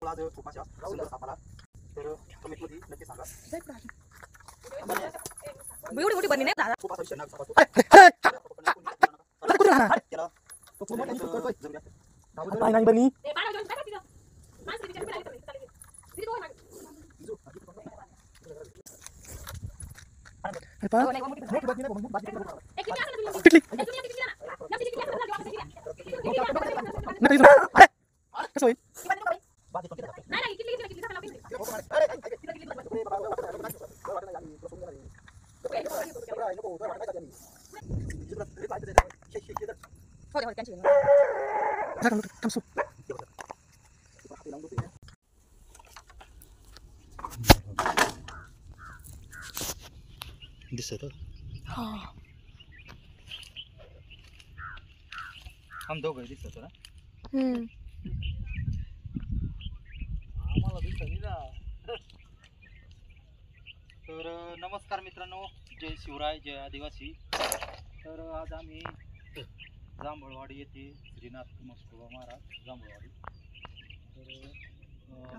आज उपाच्या सुंदर सापाला तर कमीत मध्ये नक्की सांगा एवढी मोठी बनी नाही दादा खूप असा विषय नाग सापातो त्याला तो पूर्ण काही करतोय जरूर नाही नाही बनी ए बाळा घेऊन काय तिथं माणसं तिच्या पुढे आली तर तिथे तो मागे पा हो नाही मोठी मोठी बातमी नाही म्हणून बातमी करू एक किती असं तुम्ही किटली एक तुम्ही किती ना नक्की किती असं ना नक्की अरे कसं होईल बातमी कोणती राहते नाही नाही किती किती झाला हो हो त्यांची थांबसू दिसत हा हम दोघं दिसत ना आम्हाला दिसत ना तर नमस्कार मित्रांनो, जय शिवराय, जय आदिवासी. तर आज आम्ही जांभळवाडी येथे श्रीनाथ मस्कोबा महाराज जांभळवाडी तर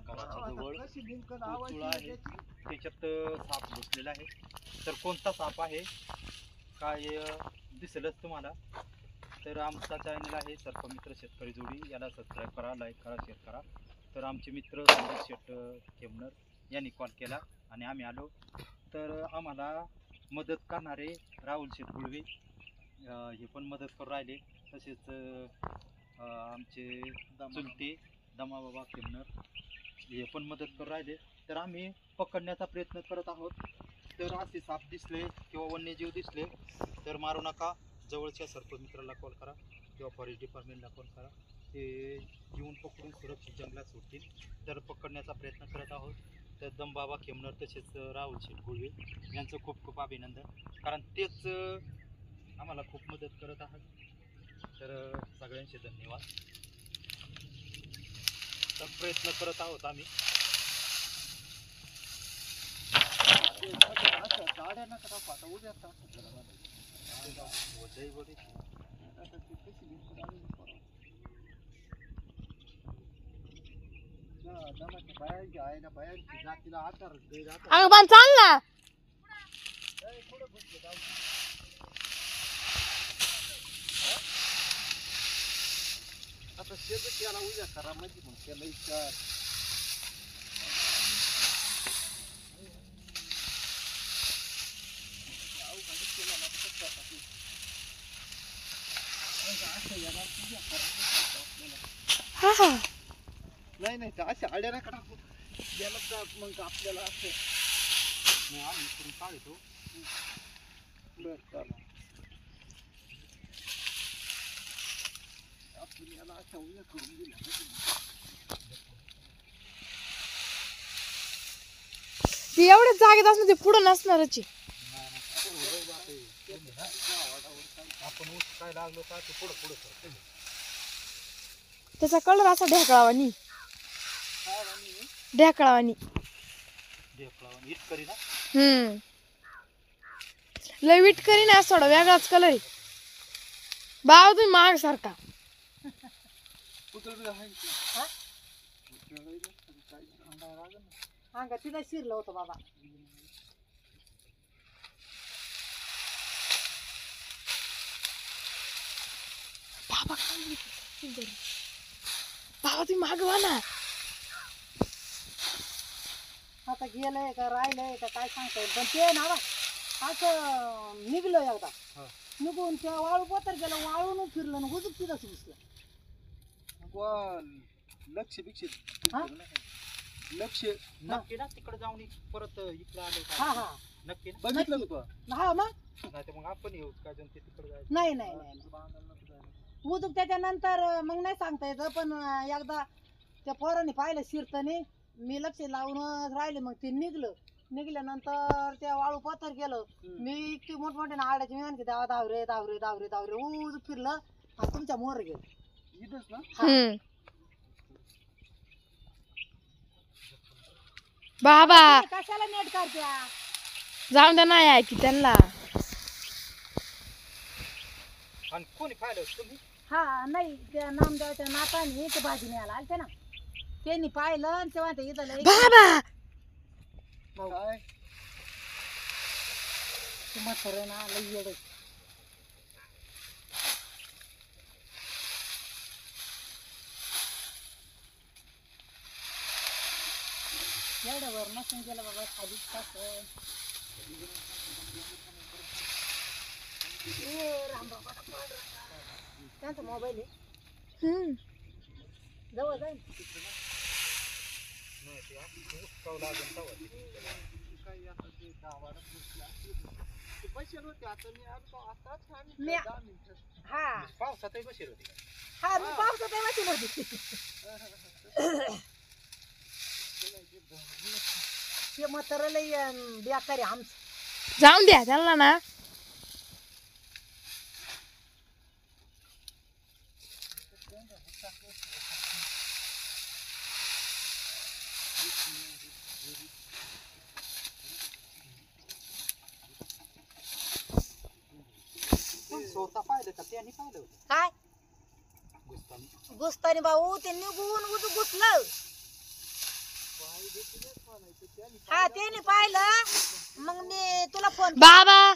गावाच्या जवळ कोचुळा आहे, त्याच्यात साप बसलेला आहे. तर कोणता साप आहे काय दिसेलच तुम्हाला. तर आमचा चॅनल आहे सर्पमित्र शेतकरी जोडी, याला सबस्क्राईब करा, लाईक करा, शेअर करा. तर आमचे मित्र संदेश शेट खेमनर यांनी कॉल केला आणि आम्ही आलो. तर आम्हाला मदत करणारे राहुल शेठ गुळवे हे पण मदत करून राहिले. तसेच आमचे चुलते दमाबाबा खेमनर हे पण मदत करून राहिले. तर आम्ही पकडण्याचा प्रयत्न करत आहोत. तर असे साप दिसले किंवा वन्यजीव दिसले तर मारू नका. जवळच्या सर्पमित्राला कॉल करा किंवा फॉरेस्ट डिपार्टमेंटला कॉल करा, ते येऊन पकडून सुरक्षित जंगलात सोडतील. तर पकडण्याचा प्रयत्न करत आहोत. तर दमबाबा खेमनर तसेच राहुल शेठ गुळवे यांचं खूप खूप अभिनंदन, कारण तेच आम्हाला खूप मदत करत आहात. तर सगळ्यांचे धन्यवाद. तर प्रयत्न करत आहोत आम्ही. गाड्या नका आता उद्या अगं पण चाल ना आता शेत त्याला उद्या करा म्हणजे मग त्याला इतका नाही नाही तर अशा आड्या नका टाकू. याला तर मग आपल्याला असं नाही आम्ही करून काढतो. बरं चालेल. आपण याला अशा उद्या करून दिल्या ती एवढ्याच जागेत असणार, ते पुढं नसणारच आहे. आपण ऊस काय लागलो का ते पुढं पुढं करतो. त्याचा कलर असा ढेकळावानी ढेकळावानी हिट करी ना. लय विट करी ना, थोडा वेगळाच कलर आहे. बाबा तुम्ही माग सारखा अंगा तिथं शिरलं होतं बाबा. बाबा बाबा तुम्ही माग वा ना. आता गेलंय का राहिलंय का काय सांगता येईल, पण ते ना असं निघलं एकदा निघून त्या वाळू पोतर गेलं, वाळून फिरलं ना हुजूक तिथंच घुसलं. लक्ष बिक्ष हा? लक्ष नक्की ना तिकडे जाऊन परत इकडे आलो हा का हा नक्की ना. बघितलं का तू? हा मग नाही तर मग आपण येऊ काय जण तिकडे जायचं. नाही नाही नाही हुजूक त्याच्यानंतर मग नाही सांगता येतं, पण एकदा त्या पोरांनी पाहिलं शिरतानी, मी लक्ष लावून राहिले, मग ते निघल्यानंतर त्या वाळू पत्थर गेलं. मी इतकी मोठमोठे आड्याची मी म्हणते तेव्हा धावरे धावरे धावरे धावरे उज फिरलं आणि तुमच्या मोर गेलं इथंच ना. बाबा कशाला नेट करत्या. जाऊन द्या नाही आहे की त्यांना. आणि कोणी पाहिलं तुम्ही? हा नाही त्या नामदेवाच्या नाताने ते भाजी न्यायला आलते ना. त्यांनी पाहिलं आणि तेव्हा ते इथं लई बाबा भाऊ, काय ते म्हातारं ना लई येडं. एवढ्यावर नसून गेलं बाबा खाली टाकून. राम बाबा त्यांचा मोबाईल आहे हम्म. जवळ जाईल. उत्सव लागेल तेव्हा काही आता ते गावाला पोचला ते बसेल होते आता मी आलो आताच आम्ही मी- 10 मिनिटं हा पावसातही बसेल होते का? हा मी पावसात वाचून होती. ते म्हातारं लई बेकार आहे आमचं. जाऊन द्या त्यांना ना. स्वतः पाहिलं का त्यांनी पाहिलं होतं काय घुसताना? घुसतानी भाऊ ते निघून घुसलं. हा त्याने पाहिलं मग मी तुला फोन बाबा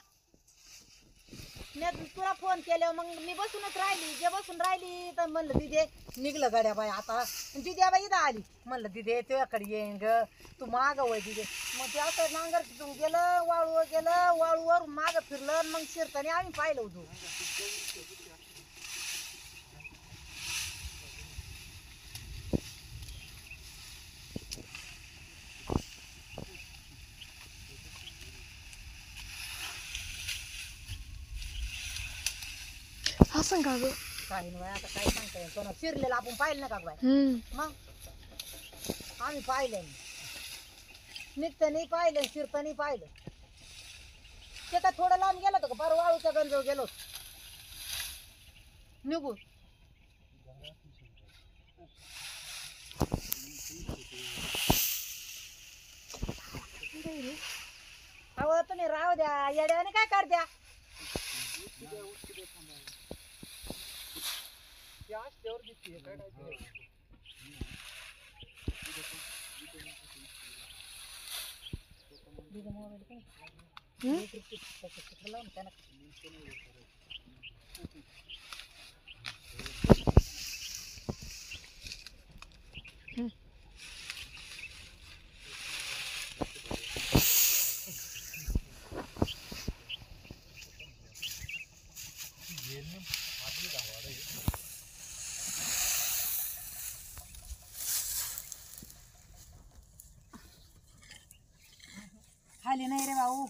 तुला फोन केल्यावर मग मी बसूनच राहिली. जे बसून राहिली तर म्हणलं दिदे निघलं गड्या बाई आता. दिद्या बाई इथं आली म्हणलं दिदे तुझ्याकडे येईन ग तू माग वय दिदे. मग ते असं नांगर तिथून गेलं वाळूवर गेलं वाळूवर माग फिरलं मग शिरतानी आम्ही पाहिलं होतो. असं का ग. काही नाही बाई, आता काय सांगता येईल कोणा शिरलेलं आपण पाहिलं ना का बाय. हम्म. मग आम्ही पाहिलं निघतानी पाहिलं शिरतानी पाहिलं. ते का थोडं लांब गेलं होतं का फार वाळूच्या गंजव गेलो होतो. निघून अहो तुम्ही राहू द्या येड्याने काय करत्या. ते असल्यावर दिसते काय नाही ते. खाली नाही रे भाऊ.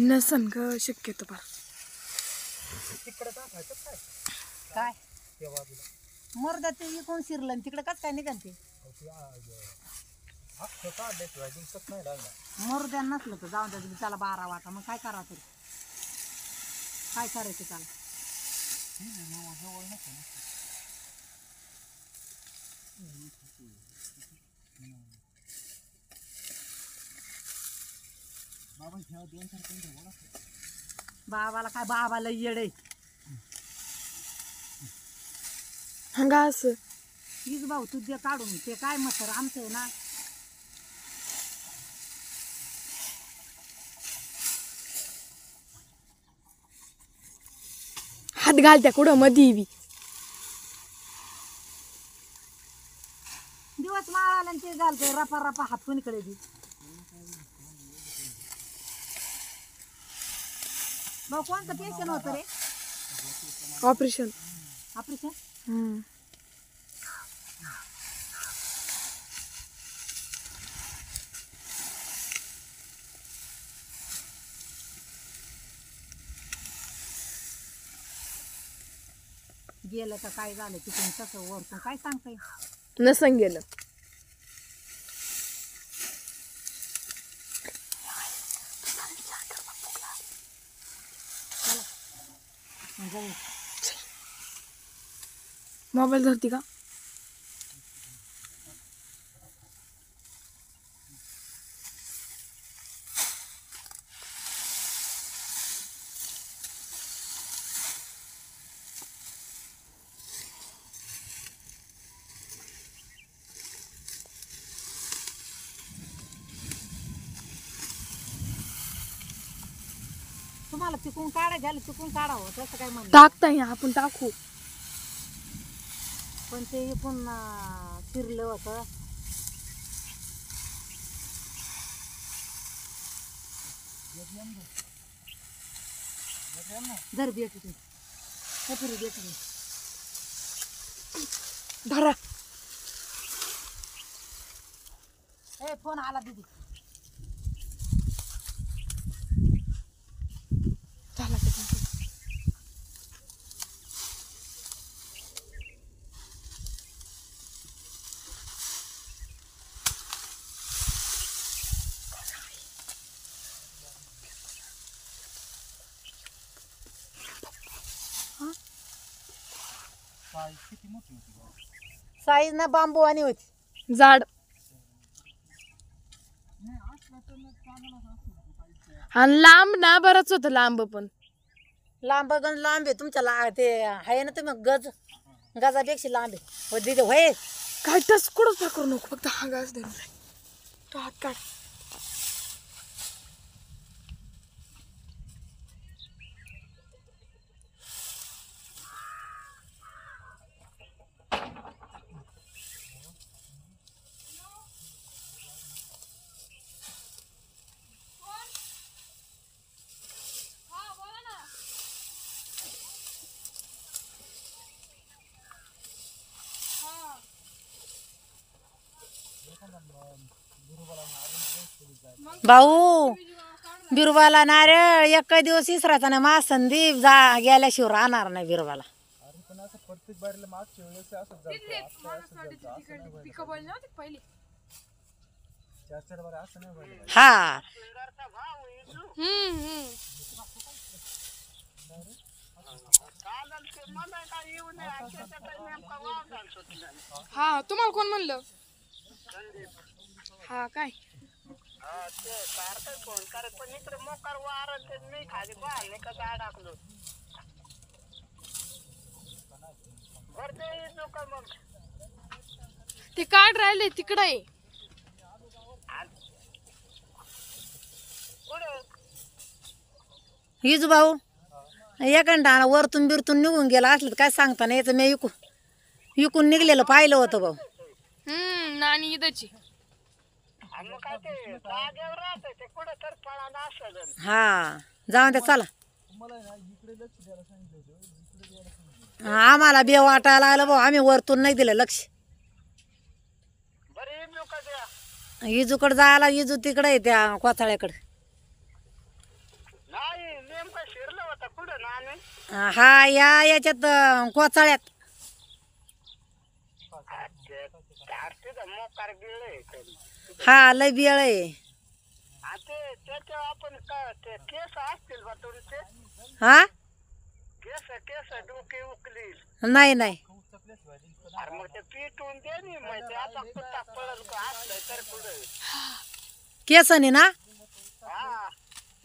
नसन ग शक्यतो पा. तिकडे टाकायचं काय काय त्या बाजूला मर्दा ते इकडून शिरलं आणि तिकडे कसं काय निघन ते. अख्खं काढल्याशिवाय दिवसच नाही लागणार. मरुद्या नसलं तर जाऊन द्या त्याला 12 वाटा मग काय करा तरी काय करायचं त्याला. जवळ नको ना. बाबा ह्या 2-4 मिनिटं बोला. बाबाला काय बाबाला येडे हंगा असं. हीच भाऊ तू दे काढून ते काय मतर आमचं आहे ना. हात घालत्या कुठं मधी बी. दिवस माळाला आणि ते घालतोय रपा रपा हात कोणीकडे बी. भाऊ कोणतं पेशंट होतं रे ऑपरेशन. ऑपरेशन. हम्म. गेलं का काय झालं तिकडून तसं वरतून काय सांगताय. नसन गेलं. जाऊ मोबाईल धरती का. तुम्हाला चिकून काढायचं झालं चिकून काढावं तसं काय म्हणलं टाकताय आपण टाकू. पण ते पण चिरलं होतं. जर भेटली भेटली धरा. ए फोन आला दीदी. झाला का तुमचं? साईज किती मोठी होती बा? साईज ना बांबू आणि होती. जाड आणि लांब ना बरंच होतं लांब पण. लांब गंज लांब आहे तुमच्या ते आहे ना तुम्ही गजापेक्षा लांब आहे. हो दीदी होय काय टच कुठं करू नको फक्त हा घास धरून राह. तो हात काढ. भाऊ बिरबाला नारळ एक दिवस इसराचा ना मा संदीप जा गेल्याशिवाय राहणार नाही बिरबाला. अरे पण असं प्रत्येक बारीला मागच्या वेळेस असंच पहिले 4-4 बार असं नाही पाहिजे. हा हा तुम्हाला कोण म्हणलं? हा काय ते काढ राहिले तिकडे आहे. हिज भाऊ एखादा वरतून बिरतून निघून गेला असलं तर काय सांगता नाही याचं. मी विकून निघलेलं पाहिलं होतं भाऊ. नानी इथची हा जाऊन दे चला. आम्हाला बे वाटायला लागलं भाऊ आम्ही वरतून नाही दिलं लक्ष. इजूकडे जायला इजू तिकडे आहे त्या कोथाळ्याकडे. हा याच्यात कोचाळ्यात. हा लय बिळ आहे. हा नाही नाही केसनी ना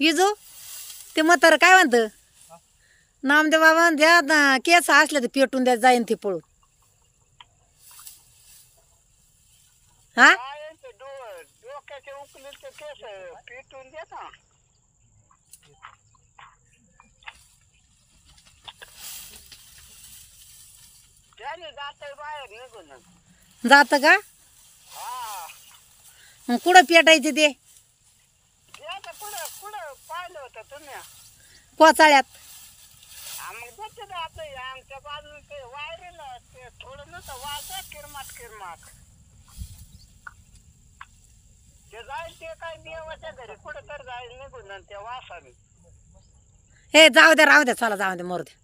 इजू ते म्हातारं काय म्हणतं नामदेव बाबा द्या केस असले तर पेटून द्या जाईन ती पळून. हा जात का मग कुठं पेटायचे ते कोचाळ्यात. हे जाऊ द्या राहू द्या चला जाऊ द्या मरू द्या.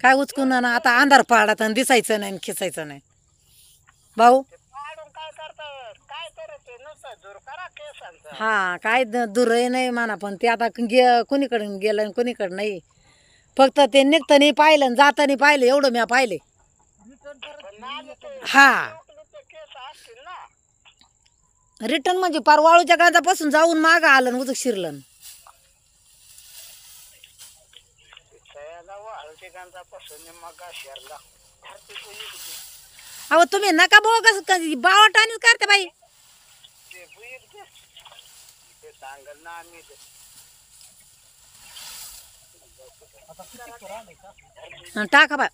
काय उचकून ना आता अंधार पाडात आणि दिसायचं नाही खिसायचं नाही भाऊ. हा काय दूर नाही म्हणा पण ते आता कोणीकडे गेलं कोणीकडे नाही. फक्त ते निघतानी पाहिलं जातानी पाहिलं एवढं मी पाहिले. हा रिटर्न म्हणजे पार वाळूच्या गाजापासून जाऊन माग आलं उदक शिरलं. अहो तुम्ही नका भाऊ कसं बावटानीच करते बाई. टाका बा.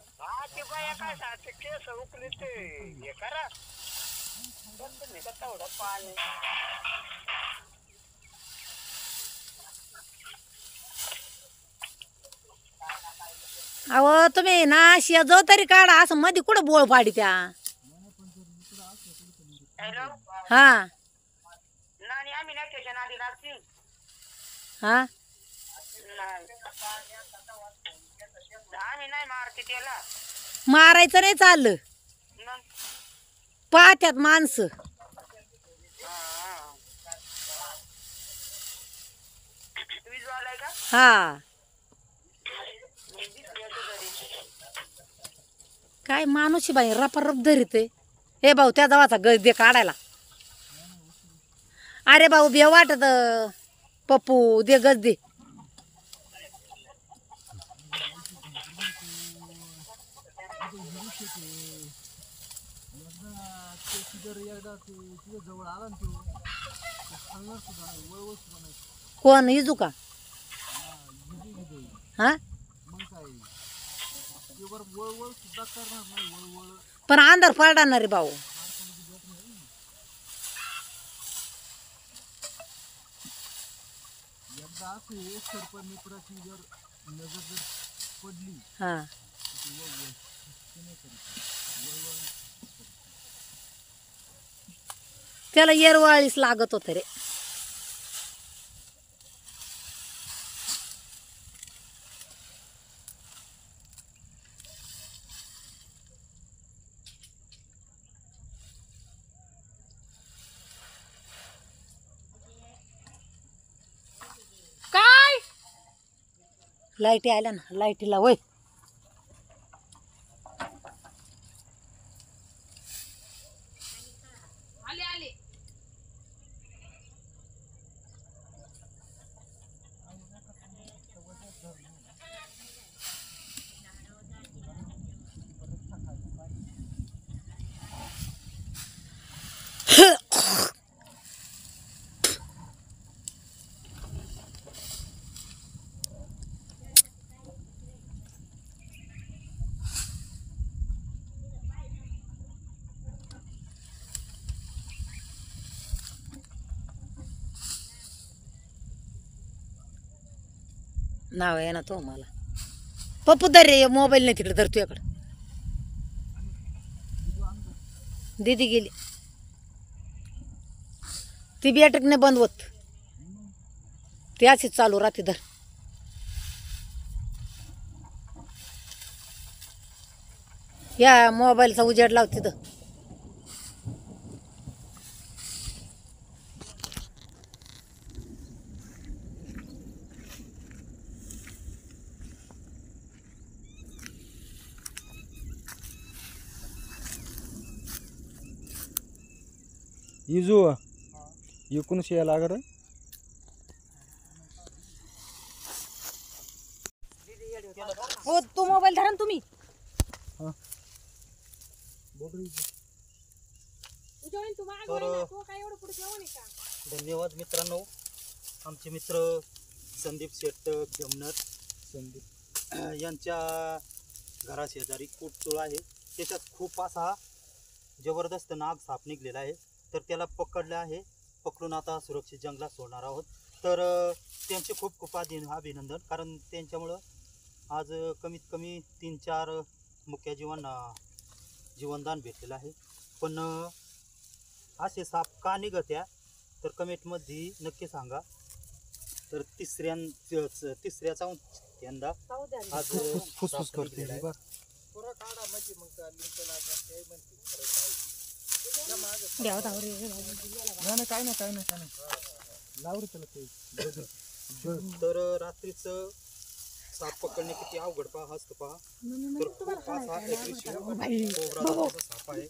अहो तुम्ही ना जो तरी काढा असं मध्ये कुठं बोळ पाडी त्या. हा हा मारायचं नाही चाललं पाहत्यात माणसं. हा काय माणूस बाई रपारप धरीत. हे भाऊ त्या जावाचा गज दे काढायला. अरे भाऊ बे वाटत पप्पू दे गज दे. कोण इजू का हा पण अंधार पडणार रे भाऊ. हा त्याला येरवाळीच लागत होत रे. काय लाईटी आल्या ना लाईटीला वय. आले आले. नाव आहे ना तो मला. पप्पू दर रे मोबाईल नाही तिकडे धर तुझ्याकडे. दीदी गेली ती बॅटरी नाही बंद होत. ती अशीच चालू राहते. धर या मोबाईलचा उजेड लाव तिथं. इजू एकूणच यायला लागत. हो तो मोबाईल धरा ना तुम्ही. धन्यवाद मित्रांनो. आमचे मित्र संदीप शेट खेमनर संदीप यांच्या घराशेजारी कुटतुळ आहे. त्याच्यात खूप असा जबरदस्त नाग साप निघलेला आहे. तर त्याला पकडलं आहे. पकडून आता सुरक्षित जंगलात सोडणार आहोत. तर त्यांचे खूप खूप अभिनंदन. कारण त्यांच्यामुळं आज कमीत कमी 3-4 मुख्य जीवनदान भेटलेलं आहे. पण असे साप का निघत्या तर कमेंटमध्ये नक्की सांगा. तर तिसऱ्याचा यंदा आज फुसफुस करते. तर रात्रीच साप पकडणे किती अवघड पहा असतं पहा. तर खूप असा aggressive कोबरा साप आहे.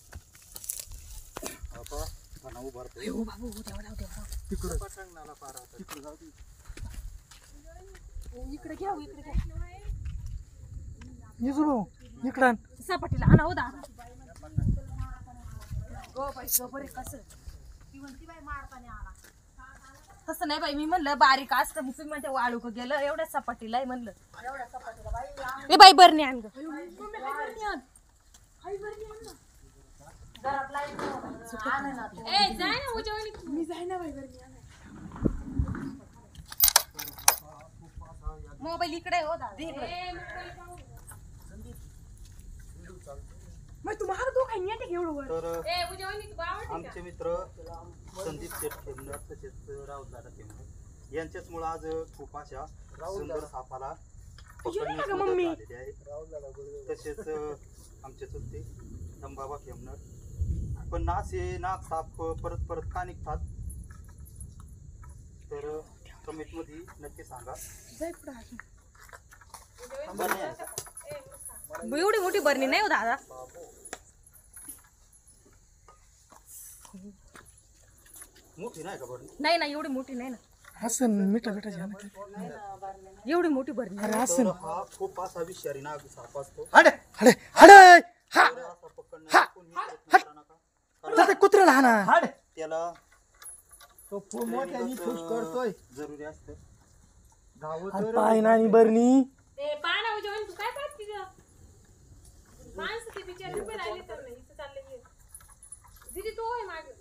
हा पहा खाना उभारतो. इकडे घ्या इकडे घ्या. इकडं सपाटीला आणा हो दादा. गो बाई गो बरे कसं ती म्हणती बाई मारताना आला. तसं नाही बाई, मी म्हणलं बारीक असतं मग तुम्ही म्हणते वाळूक गेलं एवढ्या सपाटीला आहे म्हणलं. एवढ्या चपातीला बाई ए बाई बरणी आण गं. घरात लाईट आण ना तू. ए जाय ना उजवणी. मी जाय ना बाई बरणी आण. मोबाईल इकडे हो दादा. मग तुम्हाला तो काही नाही एवढं. तर आमचे मित्र संदीप शेठ खेमनर तसेच राहुल दादा खेमनर यांच्याचमुळे आज खूप अशा सुंदर सापाला पकडण्यास मदत झालेली आहे. तसेच आमचे चुलते दंबाबा खेमनर. पण नाग साप परत परत का निघतात तर कमेंट मध्ये नक्की सांगा. एवढी मोठी बरणी नाही हो दादा. मोठी नाही का बरं? नाही ना एवढी मोठी नाही ना. हसन मिठा मिठा झाला एवढी मोठी बरणी. अरे हसन हा खूप असा विषारी नाग साप असतो. हडे हडे हडे हा असा पकडण्याचा कोणी प्रयत्न करा नका. त्याचा कुत्रा लहान आहे. त्याला तो मोठ्यानी खुश करतोय जरुरी असतं. अरे पाय नाही बरणी ते पाना उजवणी तू काय पाहती ग? माणसं ते बिचारे उभे राहिले तर नाही इथं चालले. दीदी तो आहे मागे.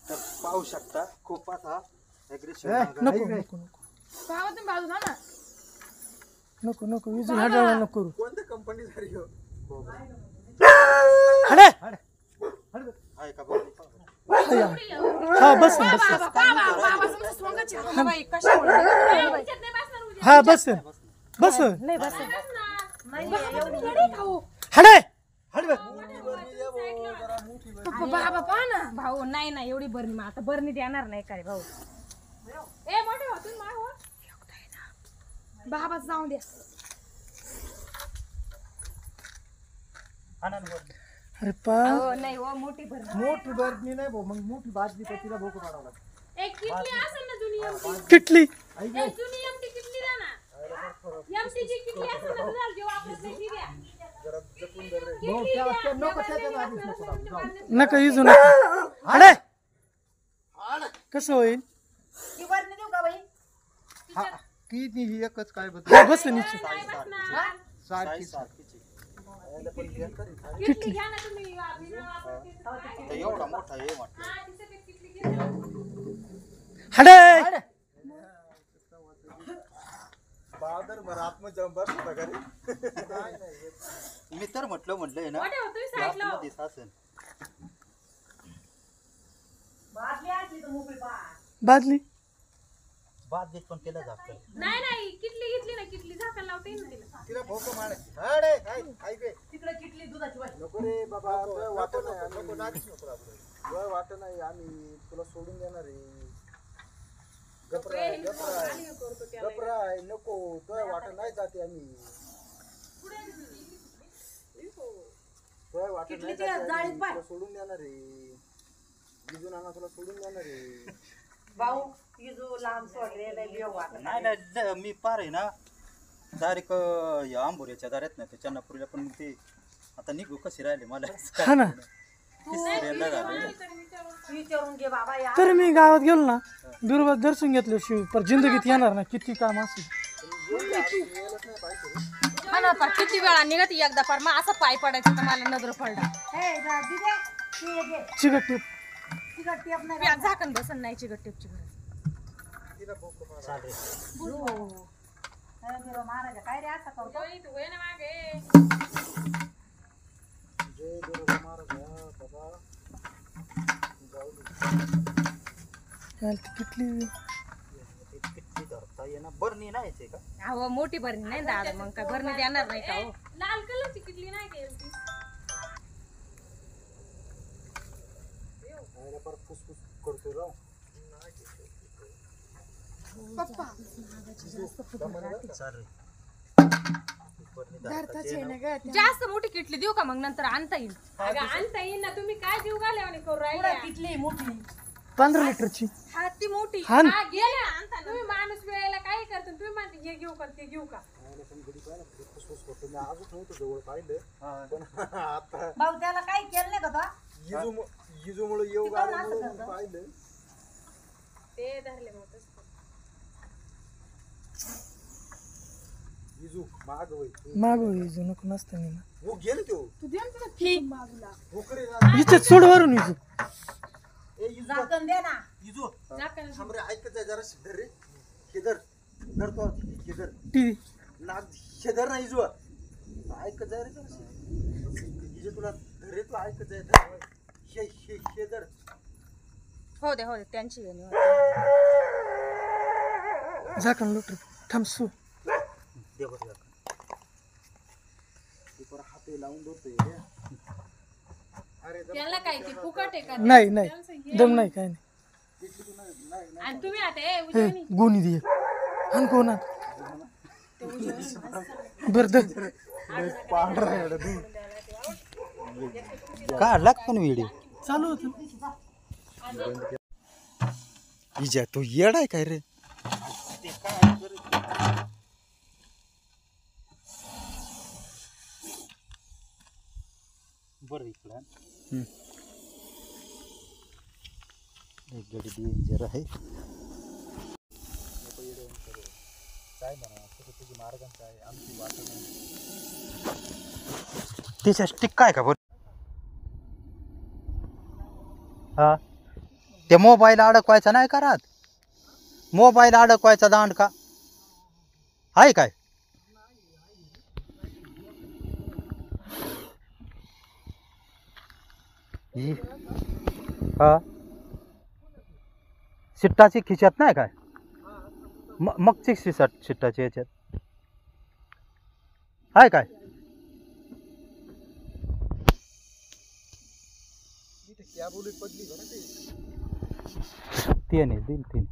तर पाहू शकता खूप असा अग्रेसिव्ह नको नको नको भावा तुम्ही बाजू जा ना. नको नको विजून हडा नको करू. कोणत्या कंपनी झाली हो? हडे आहे का बरं? हा बस बस बाई कशामुळे हा बस बस नाही बस हडे हडे बाबा पहा ना भाऊ. नाही ना एवढी बरणी मग आता बरणी देणार नाही काय भाऊ. ए मोठे हो तुम्ही माय हो. बाबा जाऊ द्या. अरे पा हो नाही हो मोठी बरणी. मोठी बरणी नाही भाऊ, मग मोठी बादली तर तिला भोक मारावं लागतं. एक किटली असेल ना जुनी एमटी. किटली एक जुनी एमटी किटली द्या ना. एमटीची किटली असेल ना तुझ्याला जेव्हा वापरत नाही ती द्या. भाऊ त्या नको त्याच्या आधीच नको टाकू. जाऊ. नका विजू नका. हडे कसं होईल. ती बरणी देऊ का बाई? हा, किती ही एकच काय हा बस नीचे सारखी सारखीची. किटली घ्या ना तुम्ही. बिना वापरते. तर एवढा मोठा आहे म्हटलं. हा, तिचं ते किटली घ्या. हडे बहादर भर आत्मजंबर होता घरी. मी तर म्हटलंय ना मोठे हो तुम्ही साईडला हो. आतमध्ये सासन. बादली आणली तर मोकळी पाय. बादली बाद देत पण केलं जातं. नाही नाही किटली घेतली ना किटली झाकण लावता येईल ना तिला. तिला भोक मारायची. अरे ऐक रे. तिकडे किटली दुधाची बाई. नको रे बाबा, तुला वाटत नाही नको नादीच नको आपलं. तुला वाटत नाही आम्ही तुला सोडून देणार आहे. गपराय गपराय नको. तुला वाटत नाही जाते आम्ही. तुला वाटत नाही किटलीची जाते जाळीत आम्ही. पाय. तुला सोडून देणार आहे. बिजून आणा तुला सोडून देणार आहे. भाऊ इजू लांब सोडले लिओ वाटत. नाही मी पार आहे ना डायरेक्ट आंबोऱ्याच्या दारात नाही त्याच्या नपुरीला पण ते आता निघू कशी राहिले मला. हा ना तिसऱ्यांदा झालं. विचारून घे बाबा या. तर मी गावात गेलो ना बिरुबात दर्शन घेतलं शिव पर जिंदगीत येणार ना किती काम असेल. हा ना पा किती वेळा निघत एकदा पार मग असं पाय पडायचं तर मला नजर पडला. ए दिदे ती ये घे. चिकट टीप तिकडे टेप नाही. मी आज झाकण बसन नाही चिकट टेपची गरज. चालेल. अरे देवा महाराजा काय रे असं करतो. तू ये ना मागे. जय देवा महाराज बाबा. जाऊ दे. किटली किती धरता येणार बरणी नाही का? अहो मोठी बरणी नाही दादा मग काय बरणी देणार नाही का हो. लाल कलरची किटली नाही का? आयला फार फुसफुस करतो राव. चालेल. जास्त मोठी किटली देऊ का मग नंतर आणता येईल. आणता येईल ना तुम्ही काय जीव घाल्यावाने करू राहिले. किटली मोठी 15 लिटरची हा ती मोठी हा ना. हा गेल्या तुम्ही माणूस वेळेला काय करतो तुम्ही म्हणते हे घेऊ का ते घेऊ का आम्हाला पण घडी पाहिलं ते फुसफुस करतो. मी अजून नव्हतं जवळ पाहिलं पण आता भाऊ त्याला काही केलं नाही का तो? इजूमुळे येऊ ती काहून असं आल्यामुळे करतं? पाहिलं. ते धरले मग तसं. इजू माग होय मागं नको नसतं मी ना हो गेले तो तू दे ना तुला ठीक बाजूला भोकरे ना इथं सोड वरून इथं. ए इजू झाकण दे ना. इजू झाकण थांब रे ऐकत जाय जरा धर रे केदर धरतो केदर टी नाग शेदर ना इजू ऐकत जाय रे जरा इजू तुला धर रे तू ऐकत जाय धर शेदर हो दे त्यांची आहे ना. झाकण लोट थांब सू दे बघ ते पर हाते लावून देतोय अरे त्याला काय ती फुकट आहे का नाही नाही त्यांचं हे- दम नाही काय नाही आणि तुम्ही आता ए हे, उजवणी गोणी दे आण कोणा बर दे काढला पण व्हिडिओ चालू होतं इजा तो येड आहे काय रे बरं इकडं एक गडी डेंजर आहे. काय म्हणा तुझी मार्गांचा आहे आमची वाट नाही. त्याच्या स्टिक काय का बरं हा ते मोबाईल अडकवायचा नाही करात मोबाईल अडकवायचा दांड का आहे काय ही हा शिट्टाची खिशात नाही काय मगची शिट्टाची याच्यात आहे काय क्या बोली पडली बरं ते तीन दिन तीन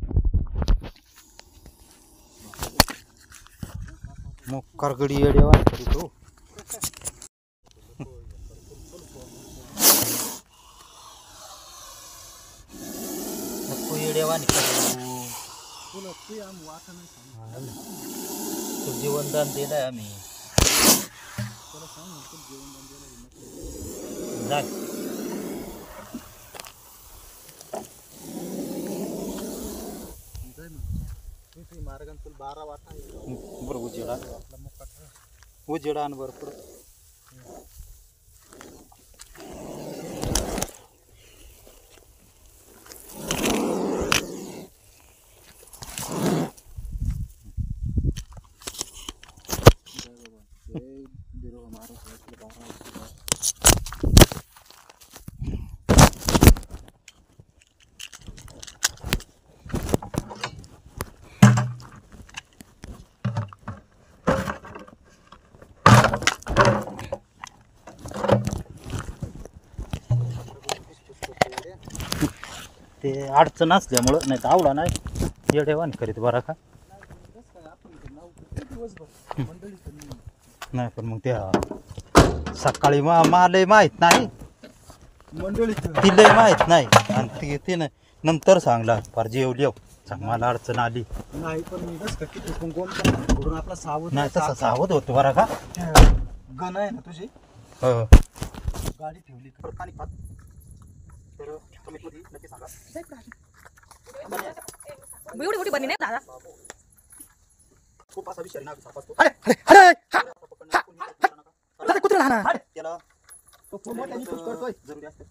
मग करगडी येडेवा तो नको येडेवानी तुला ते आम वाट नाही सांग तू जीवनदान दिलंय आम्ही तुला सांग ना तू जेवण दिलं जा जाय ना तुझी मार्गान तुला 12 वाटा आहे बरं उजेडा आपला मुक्का ठेव. उजेडा आणि बरं पुढं जय बिरो हमारा साथ 12 ते अडचण असल्यामुळं नाही तर आवडा नाही येडेवानी करीत बरा का नाही पण मग त्या सकाळी मला माहित नाही मंडळी ती लय माहित नाही आणि ती नंतर सांगला फार जेवली सांग मला अडचण आली नाही पण मी बस का किती कोण आपला सावध नाही तसं सावध होतो बरा का गण आहे ना तुझी हो गाडी ठेवली का पाणी पात तर कमीत मध्ये नक्की सांगा एवढी मोठी बनी नाही दादा. खूप असा विषय ना सापडतो अरे अरे अरे कुत्रा ना त्याला तो खूप मोठ्याने पुश करतोय जरुरी असते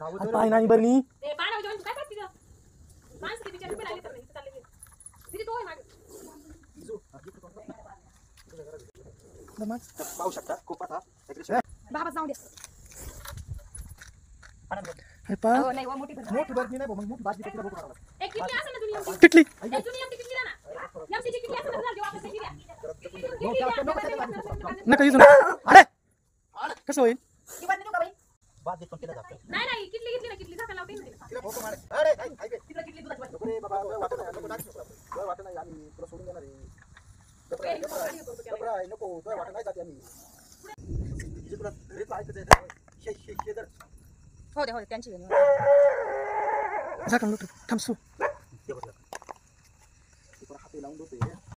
धावत पाय नाही बरं नी ए पाणा उजवणी तू काय करते तिथं माणसं किती बिचारे उभे राहिले तर नाही इथं चालले तिथे तो आहे मागे पाहू शकता खूप असा बाबा जाऊ दे. अरे पा हो नाही हो मोठी बनी. मोठी बरं नाही भाऊ मोठी बाजी तिला बघू एक किती असं ना दुनिया पिटली एक दुनिया किती ना एमसी किती असं ना जेव्हा आपण किती नका इथून अरे कसं होईल ती बनी देऊ का बाई? बाजी पण केलं जातं नाही नाही कितली कितली ना कितली झाकण लावते ना तिला भोक मारे अरे ऐक तिला किती दुधाची बाई? नको रे बाबा वाटत नाही नको दाखव वाटत नाही आम्ही तुला सोडून देणार आहे गप्रा आहे नको तुला वाटत नाही जाते आम्ही जे तुला घरीच ऐकायचं आहे शेदर हो दे त्यांची आहे ना. झाकण लोट थांब सू ते बघ हाते लावून देतोय